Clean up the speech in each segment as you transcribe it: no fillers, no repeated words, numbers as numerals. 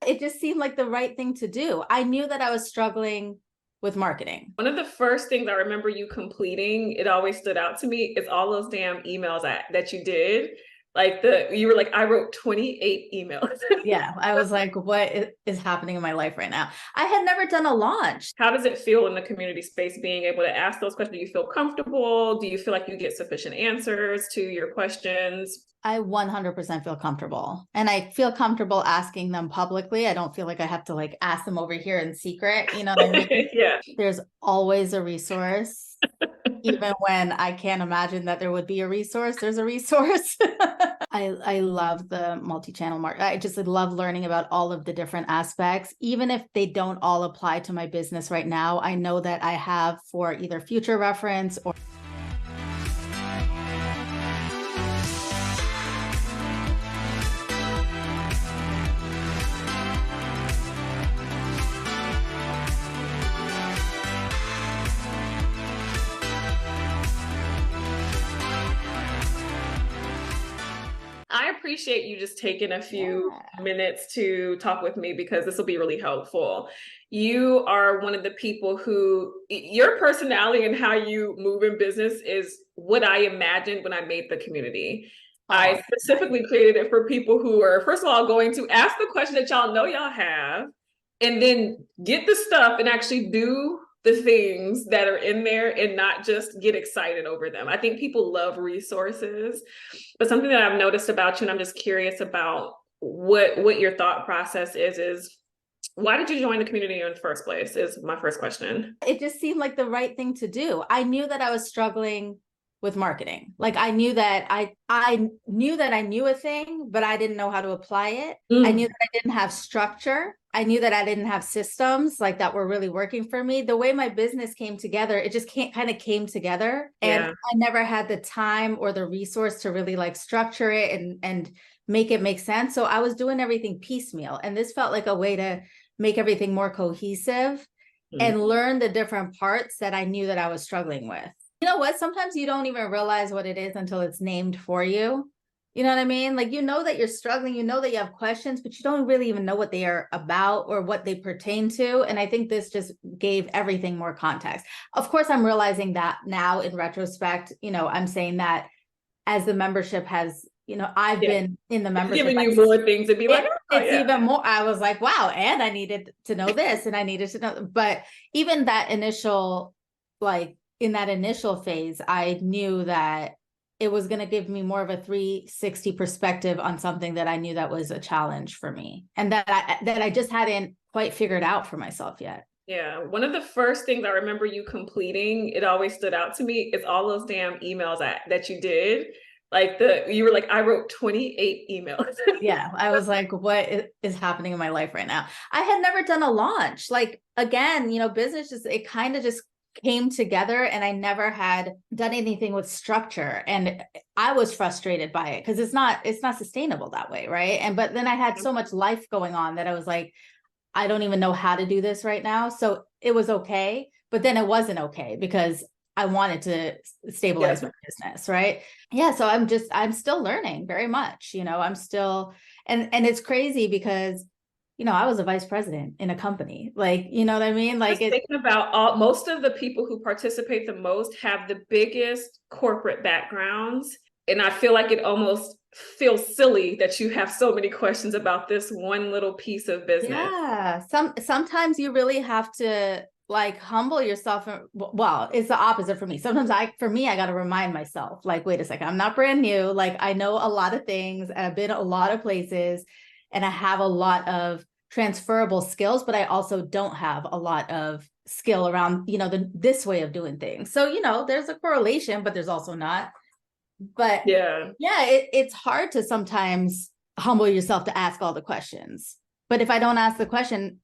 It just seemed like the right thing to do. I knew that I was struggling with marketing. One of the first things I remember you completing, it always stood out to me, is all those damn emails that you did. Like you were like, I wrote 28 emails. Yeah, I was like, what is happening in my life right now? I had never done a launch. How does it feel in the community space being able to ask those questions? Do you feel comfortable? Do you feel like you get sufficient answers to your questions? I 100% feel comfortable, and I feel comfortable asking them publicly. I don't feel like I have to like ask them over here in secret. You know what I mean? Yeah. There's always a resource. Even when I can't imagine that there would be a resource, there's a resource. I love the multi-channel market. I just love learning about all of the different aspects. Even if they don't all apply to my business right now, I know that I have for either future reference or I appreciate you just taking a few minutes to talk with me, because this will be really helpful. You are one of the people who, your personality and how you move in business is what I imagined when I made the community. I specifically created it for people who are, first of all, going to ask the question that y'all know y'all have, and then get the stuff and actually do the things that are in there and not just get excited over them. I think people love resources, but something that I've noticed about you, and I'm just curious about what your thought process is why did you join the community in the first place, is my first question. it just seemed like the right thing to do. I knew that I was struggling with marketing. Like I knew that I knew that I knew a thing, but I didn't know how to apply it. I knew that I didn't have structure. I knew that I didn't have systems like that were really working for me. The way my business came together, it just kind of came together. And I never had the time or the resource to really like structure it and make it make sense. So I was doing everything piecemeal. And this felt like a way to make everything more cohesive and learn the different parts that I knew that I was struggling with. You know what? Sometimes you don't even realize what it is until it's named for you. You know what I mean? Like, you know that you're struggling, you know that you have questions, but you don't really even know what they are about or what they pertain to. And I think this just gave everything more context. Of course, I'm realizing that now in retrospect, you know, I'm saying that as the membership has, you know, I've been in the membership. Giving you more things to be like, it's even more. I was like, wow, and I needed to know this and I needed to know. But even that initial, like, in that initial phase, I knew that it was going to give me more of a 360 perspective on something that I knew that was a challenge for me and that I just hadn't quite figured out for myself yet. Yeah. One of the first things I remember you completing, it always stood out to me, is all those damn emails that you did. Like you were like, I wrote 28 emails. Yeah. I was like, what is happening in my life right now? I had never done a launch. Like, again, you know, business it kind of just came together, and I never had done anything with structure, and I was frustrated by it because it's not sustainable that way, right? But then I had so much life going on that I was like, I don't even know how to do this right now. So it was okay, but then it wasn't okay because I wanted to stabilize my business, right? Yeah, so I'm still learning very much, you know. I'm still, and it's crazy because, you know, I was a vice president in a company, like, you know what I mean? Like, thinking about most of the people who participate the most have the biggest corporate backgrounds. And I feel like it almost feels silly that you have so many questions about this one little piece of business. Yeah, sometimes you really have to like humble yourself. Well, it's the opposite for me. Sometimes I got to remind myself, like, wait a second, I'm not brand new. Like, I know a lot of things and I've been a lot of places, and I have a lot of transferable skills, but I also don't have a lot of skill around, you know, this way of doing things. So, you know, there's a correlation, but there's also not. But yeah, it's hard to sometimes humble yourself to ask all the questions. But if I don't ask the question,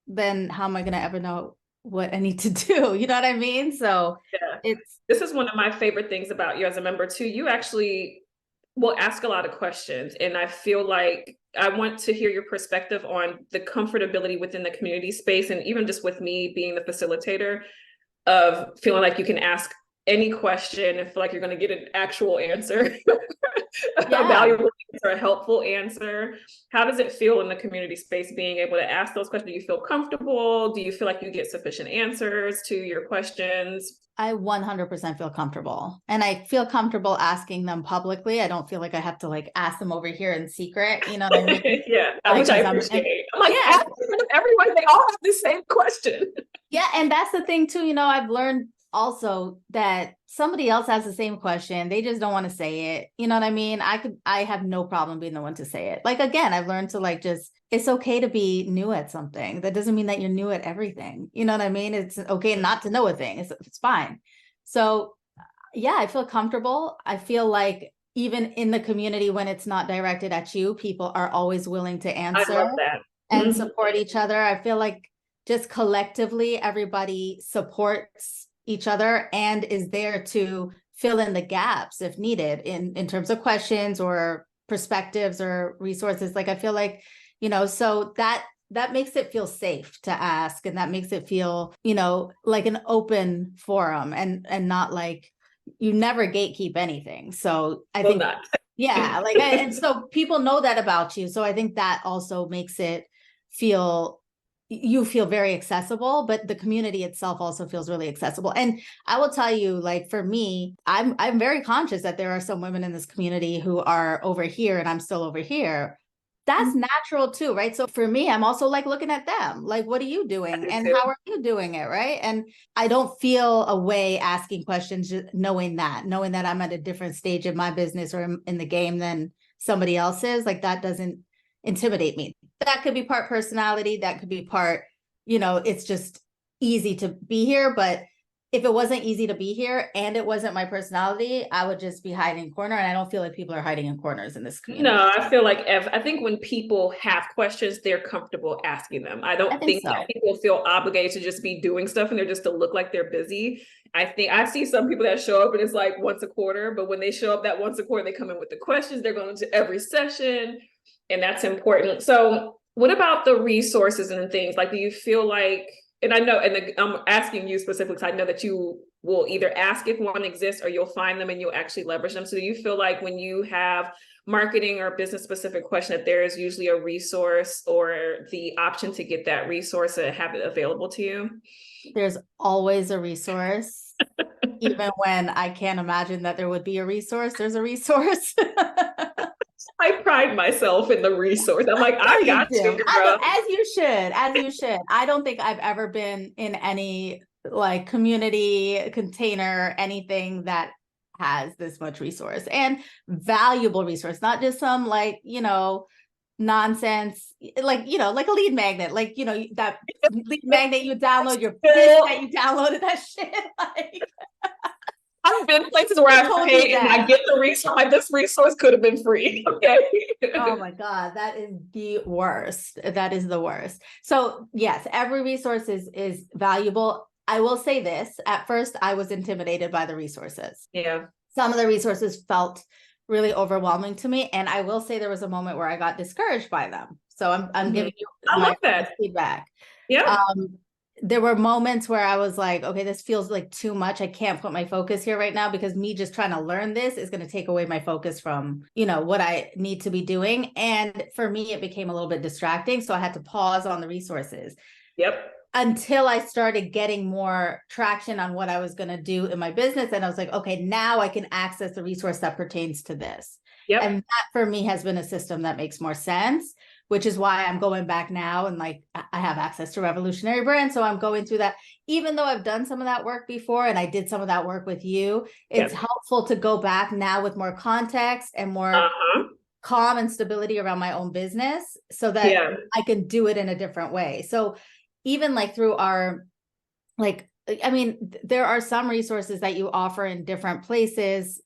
then how am I going to ever know what I need to do? You know what I mean? So this is one of my favorite things about you as a member too. You actually will ask a lot of questions, and I feel like I want to hear your perspective on the comfortability within the community space, and even just with me being the facilitator, of feeling like you can ask any question and feel like you're going to get an actual answer, a Yeah. valuable answer, a helpful answer. How does it feel in the community space being able to ask those questions? Do you feel comfortable? Do you feel like you get sufficient answers to your questions? I 100% feel comfortable, and I feel comfortable asking them publicly. I don't feel like I have to like ask them over here in secret. You know what I mean? Yeah, Like, which I 'cause appreciate. I'm like, yeah. ask everyone, they all have the same question. Yeah, and that's the thing too. You know, I've learned also that somebody else has the same question. They just don't want to say it. You know what I mean? I have no problem being the one to say it. Like, again, I've learned to like, just, it's okay to be new at something. That doesn't mean that you're new at everything. You know what I mean? It's okay not to know a thing. It's fine. So yeah, I feel comfortable. I feel like even in the community, when it's not directed at you, people are always willing to answer I love that. and support each other. I feel like just collectively, everybody supports each other and is there to fill in the gaps if needed in terms of questions or perspectives or resources. Like, I feel like, you know, so that makes it feel safe to ask, and that makes it feel, you know, like an open forum and not like you never gatekeep anything. So I think, not. yeah, like, and so people know that about you. So I think that also makes it feel, you feel very accessible, but the community itself also feels really accessible. And I will tell you, like, for me, I'm very conscious that there are some women in this community who are over here and I'm still over here. That's natural too, right? So for me, I'm also like looking at them, like, what are you doing and how are you doing it, right? And I don't feel a way asking questions, just knowing that I'm at a different stage of my business or in the game than somebody else is. Like, that doesn't intimidate me. That could be part personality, that could be part, you know, it's just easy to be here. But if it wasn't easy to be here and it wasn't my personality, I would just be hiding in corner. And I don't feel like people are hiding in corners in this community. No, I feel like I think when people have questions, they're comfortable asking them. I don't think so. that people feel obligated to just be doing stuff and they're just to look like they're busy. I think I see some people that show up and it's like once a quarter, but when they show up that once a quarter, they come in with the questions, they're going to every session, and that's important. So what about the resources and things? Like, do you feel like, and I know, and I'm asking you specifically because I know that you will either ask if one exists or you'll find them and you'll actually leverage them. So do you feel like when you have marketing or business specific question that there is usually a resource or the option to get that resource and have it available to you? There's always a resource. Even when I can't imagine that there would be a resource, there's a resource. I pride myself in the resource. I'm like, I got you, girl. As you should. I don't think I've ever been in any like community container, anything that has this much resource and valuable resource, not just some like, you know, nonsense, like, you know, like a lead magnet, like, you know, that lead magnet you download, your fish that you downloaded, that shit. Like, I've been places where I pay and I get the resource. Like, this resource could have been free. Okay. Oh my God, that is the worst. That is the worst. So yes, every resource is valuable. I will say this, at first I was intimidated by the resources. Yeah. Some of the resources felt really overwhelming to me. And I will say there was a moment where I got discouraged by them. So I'm giving you my feedback. Yeah. There were moments where I was like, okay, this feels like too much. I can't put my focus here right now because me just trying to learn this is going to take away my focus from, you know, what I need to be doing. And for me, it became a little bit distracting. So I had to pause on the resources. Yep. Until I started getting more traction on what I was going to do in my business. And I was like, okay, now I can access the resource that pertains to this. Yep. And that for me has been a system that makes more sense, which is why I'm going back now. And like, I have access to Revolutionary Brand. So I'm going through that, even though I've done some of that work before, and I did some of that work with you, it's helpful to go back now with more context and more calm and stability around my own business so that I can do it in a different way. So even like through our, like, I mean, there are some resources that you offer in different places,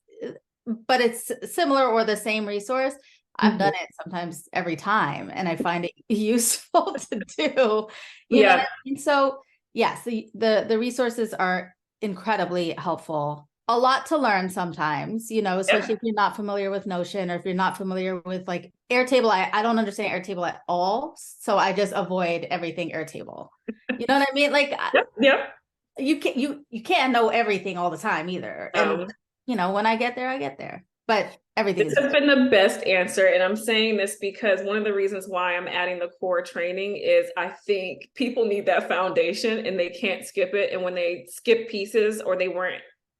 but it's similar or the same resource. I've done it sometimes every time, and I find it useful to do. You know what I mean? So yes, the resources are incredibly helpful. A lot to learn sometimes, you know, especially if you're not familiar with Notion or if you're not familiar with like Airtable. I don't understand Airtable at all. So I just avoid everything Airtable. You know what I mean? Like, you can't know everything all the time either. And when I get there, but everything this has been the best answer. And I'm saying this because one of the reasons why I'm adding the core training is I think people need that foundation and they can't skip it. And when they skip pieces or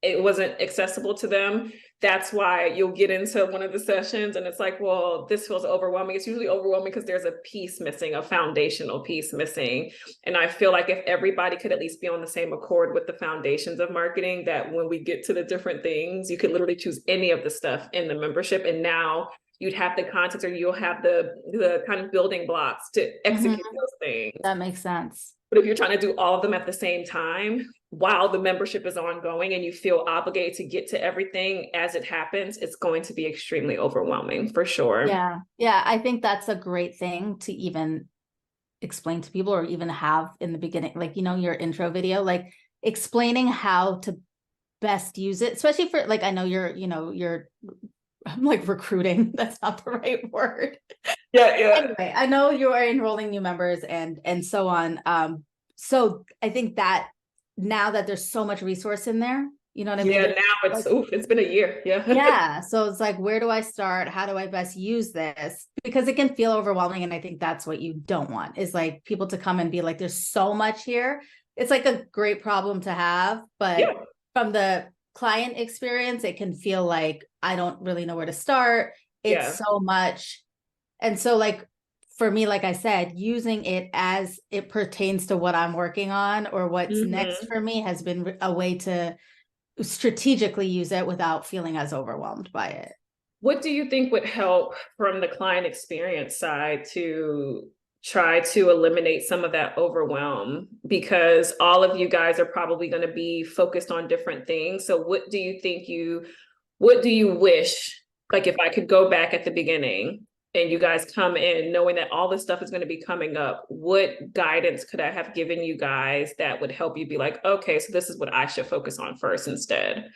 it wasn't accessible to them, that's why you'll get into one of the sessions and it's like, well, this feels overwhelming. It's usually overwhelming because there's a piece missing, a foundational piece missing. And I feel like if everybody could at least be on the same accord with the foundations of marketing, that when we get to the different things, you could literally choose any of the stuff in the membership. And now you'd have the context, or you'll have the kind of building blocks to execute those things. That makes sense. But if you're trying to do all of them at the same time, while the membership is ongoing and you feel obligated to get to everything as it happens, it's going to be extremely overwhelming for sure. Yeah. Yeah. I think that's a great thing to even explain to people, or even have in the beginning, like, your intro video, like explaining how to best use it, especially for, like, I know I'm like recruiting. That's not the right word. Yeah. Anyway, I know you are enrolling new members and so on. So I think that now that there's so much resource in there, you know what I mean? Yeah, now it's been a year. Yeah. Yeah. So it's like, where do I start? How do I best use this? Because it can feel overwhelming. And I think that's what you don't want, is like people to come and be like, there's so much here. It's like a great problem to have, but from the client experience, it can feel like I don't really know where to start. It's so much. And so, like, for me, like I said, using it as it pertains to what I'm working on or what's next for me has been a way to strategically use it without feeling as overwhelmed by it. What do you think would help from the client experience side to try to eliminate some of that overwhelm? Because all of you guys are probably going to be focused on different things. So what do you wish, like, if I could go back at the beginning and you guys come in knowing that all this stuff is going to be coming up, what guidance could I have given you guys that would help you be like, okay, so this is what I should focus on first instead?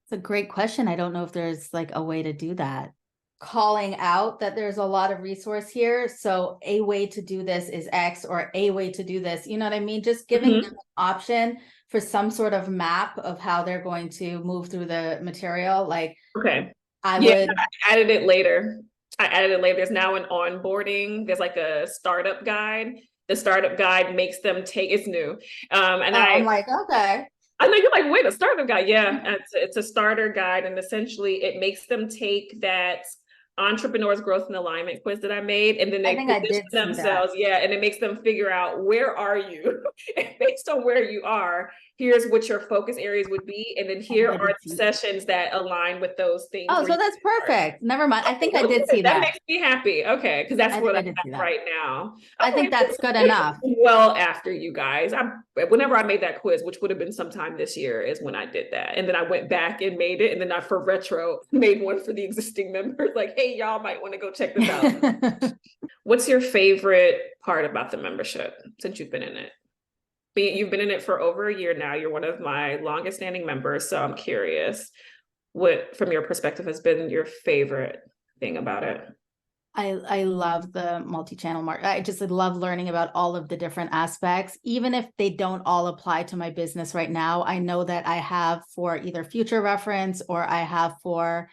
It's a great question. I don't know if there's like a way to do that. Calling out that there's a lot of resource here. So a way to do this is X, or a way to do this, you know what I mean? Just giving them an option for some sort of map of how they're going to move through the material. Like, I added it later. There's now an onboarding. There's like a startup guide. The startup guide makes them take, it's new. I'm like, okay. I know you're like, wait, a startup guide. Yeah, it's a starter guide. And essentially it makes them take that Entrepreneur's Growth and Alignment quiz that I made. And then they position themselves. Yeah. And it makes them figure out, where are you? And based on where you are, here's what your focus areas would be. And then here are the sessions that align with those things. Oh, so that's perfect. Never mind. I think I did see that. That makes me happy. Okay. Because that's what I'm at right now. I think that's good enough. Well, after you guys, whenever I made that quiz, which would have been sometime this year, is when I did that. And then I went back and made it. And then I, for retro, made one for the existing members. Like, hey, y'all might want to go check this out. What's your favorite part about the membership since you've been in it? You've been in it for over a year now. You're one of my longest standing members. So I'm curious, what, from your perspective, has been your favorite thing about it? I love the multi-channel market. I just love learning about all of the different aspects, even if they don't all apply to my business right now. I know that I have for either future reference, or I have for,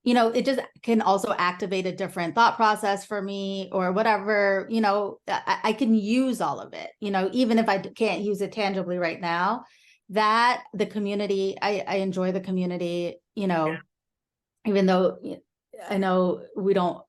it just can also activate a different thought process for me, or whatever, I can use all of it, even if I can't use it tangibly right now. That the community, I enjoy the community, even though I know we don't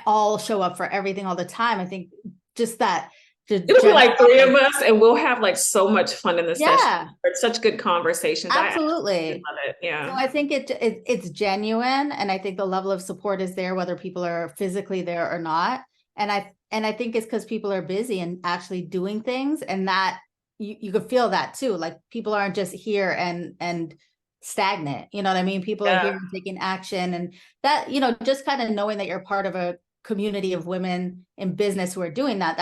all show up for everything all the time. I think just that. It'll be like 3 of us, and we'll have like so much fun in the session. It's such good conversations. Absolutely. I love it. Yeah. So I think it's genuine, and I think the level of support is there, whether people are physically there or not. And I think it's because people are busy and actually doing things, and that you could feel that too. Like, people aren't just here and stagnant. You know what I mean? People are here and taking action, and that, just kind of knowing that you're part of a community of women in business who are doing that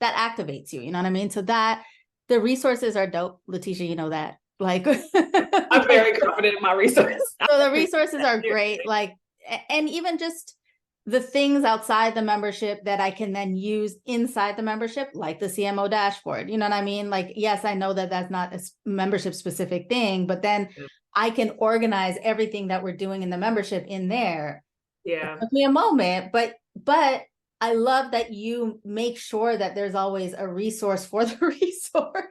activates you. You know what I mean? So that the resources are dope. Letitia, you know that. Like, I'm very confident in my resources. So the resources are great. Like, and even just the things outside the membership that I can then use inside the membership, like the CMO dashboard. You know what I mean? Like, yes, I know that that's not a membership specific thing, but then I can organize everything that we're doing in the membership in there. Yeah. It took me a moment, but I love that you make sure that there's always a resource for the resource.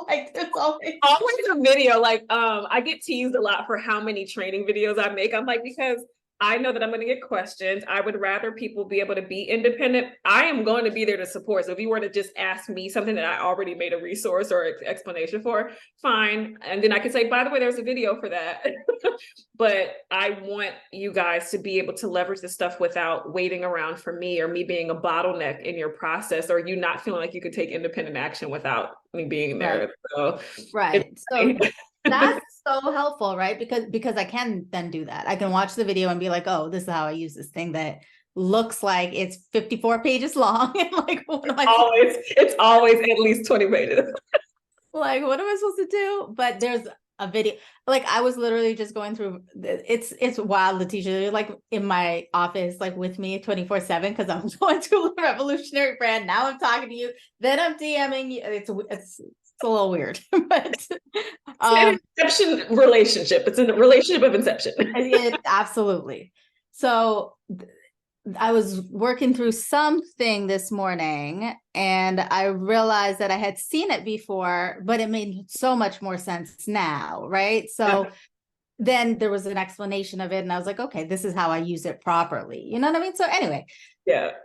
Like there's always a video. Like, I get teased a lot for how many training videos I make. I'm like, because I know that I'm going to get questions. I would rather people be able to be independent. I am going to be there to support. So if you were to just ask me something that I already made a resource or explanation for, fine. And then I could say, by the way, there's a video for that. But I want you guys to be able to leverage this stuff without waiting around for me or me being a bottleneck in your process, or you not feeling like you could take independent action without me being there. Right. So, right. So that's so helpful, right? Because I can then do that. I can watch the video and be like, oh, this is how I use this thing that looks like it's 54 pages long. And like, what am I it's always at least 20 pages. Like, what am I supposed to do? But there's a video. Like, I was literally just going through, it's wild, Letitia. You're like in my office, like with me 24/7, because I'm going through a revolutionary brand. Now I'm talking to you, then I'm DMing you. It's a little weird, but it's an inception relationship. It's a relationship of inception. Absolutely. So I was working through something this morning and I realized that I had seen it before, but it made so much more sense now, right? So then there was an explanation of it and I was like, okay, this is how I use it properly. You know what I mean? So anyway,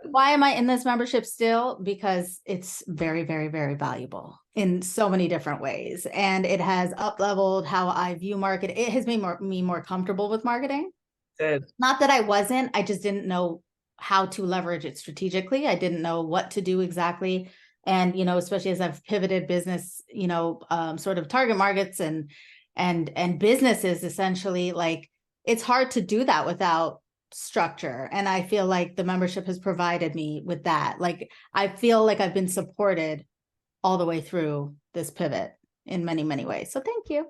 why am I in this membership still? Because it's very, very, very valuable in so many different ways. And it has up-leveled how I view market. It has made me more comfortable with marketing. Good. Not that I wasn't, I just didn't know how to leverage it strategically. I didn't know what to do exactly. And, you know, especially as I've pivoted business, you know, sort of target markets and businesses, essentially, like it's hard to do that without structure. And I feel like the membership has provided me with that. Like, I feel like I've been supported all the way through this pivot in many, many ways. So thank you.